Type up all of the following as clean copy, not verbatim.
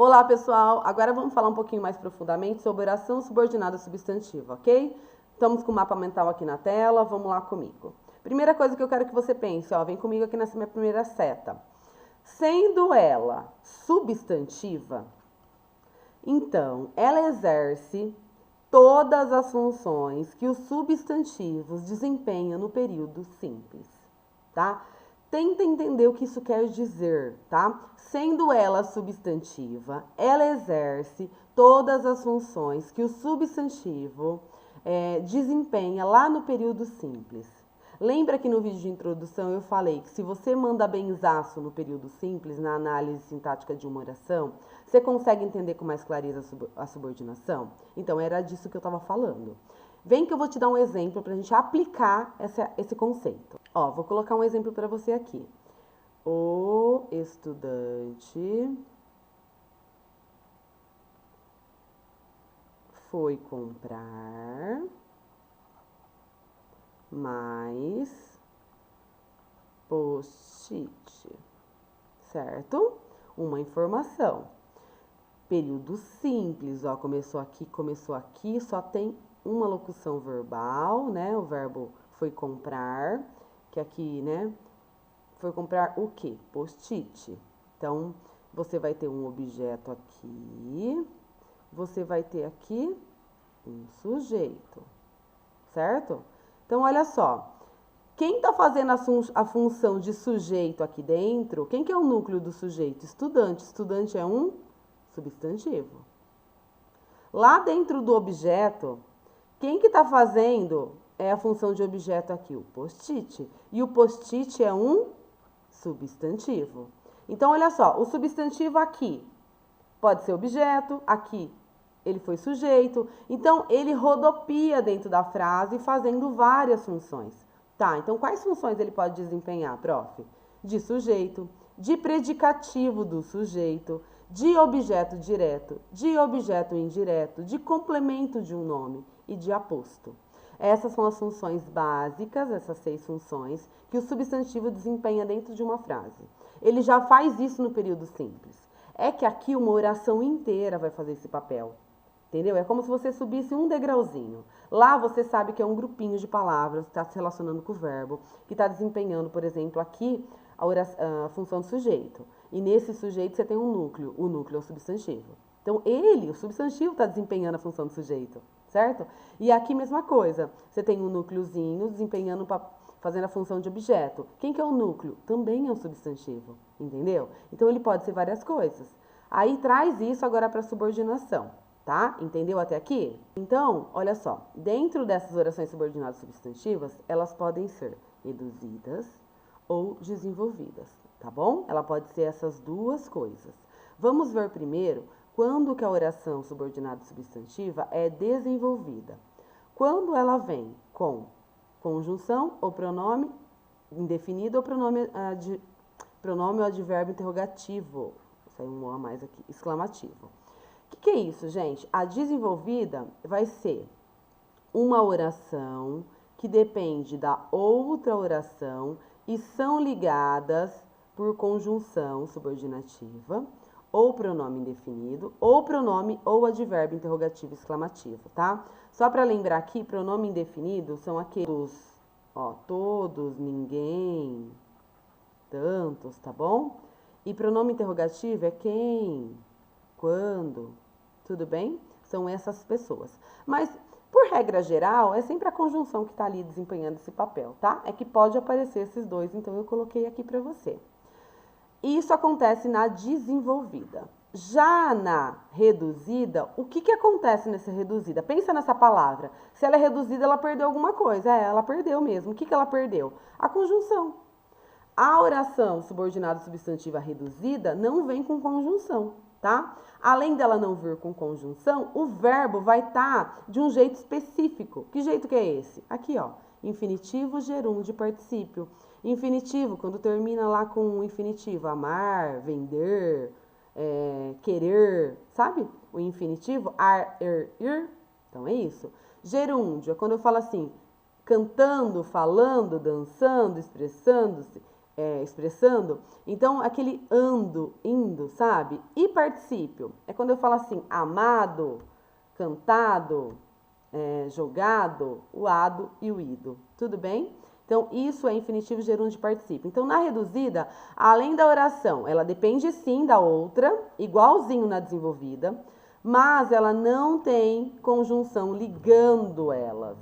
Olá, pessoal! Agora vamos falar um pouquinho mais profundamente sobre oração subordinada substantiva, ok? Estamos com o mapa mental aqui na tela, vamos lá comigo. Primeira coisa que eu quero que você pense, ó, vem comigo aqui nessa minha primeira seta. Sendo ela substantiva, então ela exerce todas as funções que os substantivos desempenham no período simples, tá? Tenta entender o que isso quer dizer, tá? Sendo ela substantiva, ela exerce todas as funções que o substantivo desempenha lá no período simples. Lembra que no vídeo de introdução eu falei que se você manda benzaço no período simples, na análise sintática de uma oração, você consegue entender com mais clareza a subordinação? Então, era disso que eu estava falando. Vem que eu vou te dar um exemplo para a gente aplicar esse conceito. Ó, vou colocar um exemplo para você aqui. O estudante foi comprar mais post-it, certo? Uma informação. Período simples, ó, começou aqui, só tem uma locução verbal, né? O verbo foi comprar, que aqui, né? Foi comprar o quê? Post-it. Então, você vai ter um objeto aqui, você vai ter aqui um sujeito, certo? Então, olha só. Quem está fazendo a função de sujeito aqui dentro, quem que é o núcleo do sujeito? Estudante. Estudante é um substantivo. Lá dentro do objeto, quem que está fazendo a função de objeto aqui? O post-it. E o post-it é um substantivo. Então, olha só, o substantivo aqui pode ser objeto, aqui ele foi sujeito. Então, ele rodopia dentro da frase fazendo várias funções. Tá, então quais funções ele pode desempenhar, prof? De sujeito, de predicativo do sujeito, de objeto direto, de objeto indireto, de complemento de um nome e de aposto. Essas são as funções básicas, essas 6 funções, que o substantivo desempenha dentro de uma frase. Ele já faz isso no período simples. É que aqui uma oração inteira vai fazer esse papel. Entendeu? É como se você subisse um degrauzinho. Lá você sabe que é um grupinho de palavras que está se relacionando com o verbo, que está desempenhando, por exemplo, aqui a função do sujeito. E nesse sujeito você tem um núcleo. O núcleo é o substantivo. Então, o substantivo, está desempenhando a função do sujeito, certo? E aqui, mesma coisa. Você tem um núcleozinho desempenhando, fazendo a função de objeto. Quem que é o núcleo? Também é um substantivo, entendeu? Então, ele pode ser várias coisas. Aí, traz isso agora para a subordinação. Tá? Entendeu até aqui? Então, olha só, dentro dessas orações subordinadas substantivas, elas podem ser reduzidas ou desenvolvidas, tá bom? Ela pode ser essas duas coisas. Vamos ver primeiro quando que a oração subordinada substantiva é desenvolvida. Quando ela vem com conjunção ou pronome indefinido ou pronome ou advérbio interrogativo. Saiu um a mais aqui, exclamativo. O que é isso, gente? A desenvolvida vai ser uma oração que depende da outra oração e são ligadas por conjunção subordinativa, ou pronome indefinido, ou pronome ou advérbio interrogativo exclamativo, tá? Só para lembrar aqui, pronome indefinido são aqueles, ó, todos, ninguém, tantos, tá bom? E pronome interrogativo é quem, quando, tudo bem? São essas pessoas. Mas, por regra geral, é sempre a conjunção que está ali desempenhando esse papel, tá? É que pode aparecer esses dois, então eu coloquei aqui para você. Isso acontece na desenvolvida. Já na reduzida, o que acontece nessa reduzida? Pensa nessa palavra. Se ela é reduzida, ela perdeu alguma coisa. Ela perdeu mesmo. O que ela perdeu? A conjunção. A oração subordinada substantiva reduzida não vem com conjunção, tá? Além dela não vir com conjunção, o verbo vai estar de um jeito específico. Que jeito que é esse? Aqui, ó, infinitivo gerúndio particípio. Infinitivo, quando termina lá com um infinitivo, amar, vender, querer, sabe? O infinitivo, ar, ir. Então, é isso. Gerúndio é quando eu falo assim, cantando, falando, dançando, expressando-se. expressando. Então, aquele ando, indo, sabe? E particípio. É quando eu falo assim, amado, cantado, jogado, o ado e o ido. Tudo bem? Então, isso é infinitivo gerúndio de particípio. Então, na reduzida, além da oração, ela depende sim da outra, igualzinho na desenvolvida, mas ela não tem conjunção ligando elas,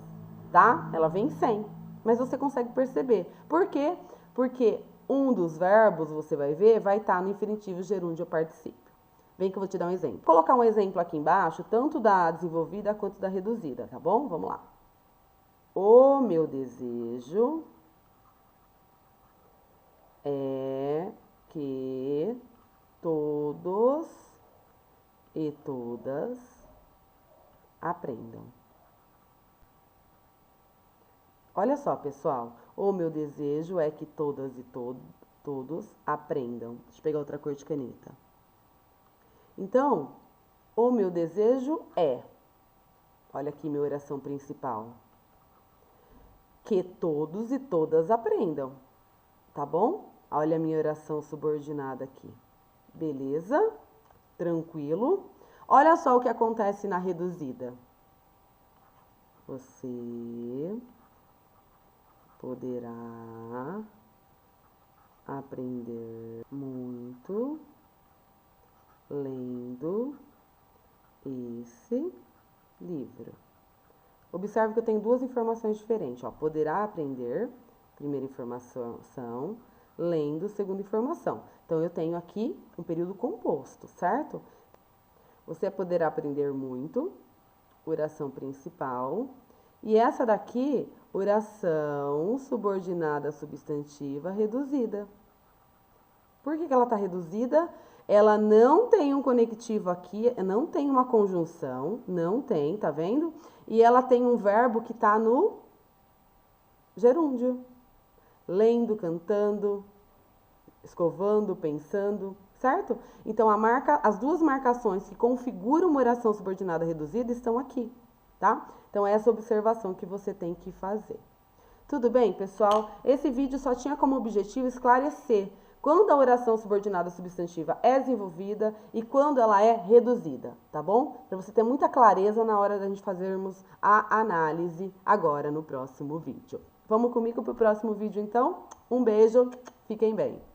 tá? Ela vem sem, mas você consegue perceber. Por quê? Porque um dos verbos, você vai ver, vai estar no infinitivo gerúndio particípio. Vem que eu vou te dar um exemplo. Vou colocar um exemplo aqui embaixo, tanto da desenvolvida quanto da reduzida, tá bom? Vamos lá. O meu desejo é que todos e todas aprendam. Olha só, pessoal. O meu desejo é que todas e todos aprendam. Deixa eu pegar outra cor de caneta. Então, o meu desejo é, olha aqui minha oração principal, que todos e todas aprendam, tá bom? Olha a minha oração subordinada aqui. Beleza? Tranquilo? Olha só o que acontece na reduzida. Você poderá aprender muito lendo esse livro. Observe que eu tenho duas informações diferentes, ó. Poderá aprender, primeira informação, lendo, segunda informação. Então, eu tenho aqui um período composto, certo? Você poderá aprender muito, oração principal. E essa daqui, oração subordinada substantiva reduzida. Por que ela está reduzida? Ela não tem um conectivo aqui, não tem uma conjunção, não tem, tá vendo? E ela tem um verbo que está no gerúndio. Lendo, cantando, escovando, pensando, certo? Então, as duas marcações que configuram uma oração subordinada reduzida estão aqui, tá? Então, é essa observação que você tem que fazer. Tudo bem, pessoal? Esse vídeo só tinha como objetivo esclarecer quando a oração subordinada substantiva é desenvolvida e quando ela é reduzida, tá bom? Para você ter muita clareza na hora da gente fazermos a análise agora no próximo vídeo. Vamos comigo para o próximo vídeo, então? Um beijo, fiquem bem!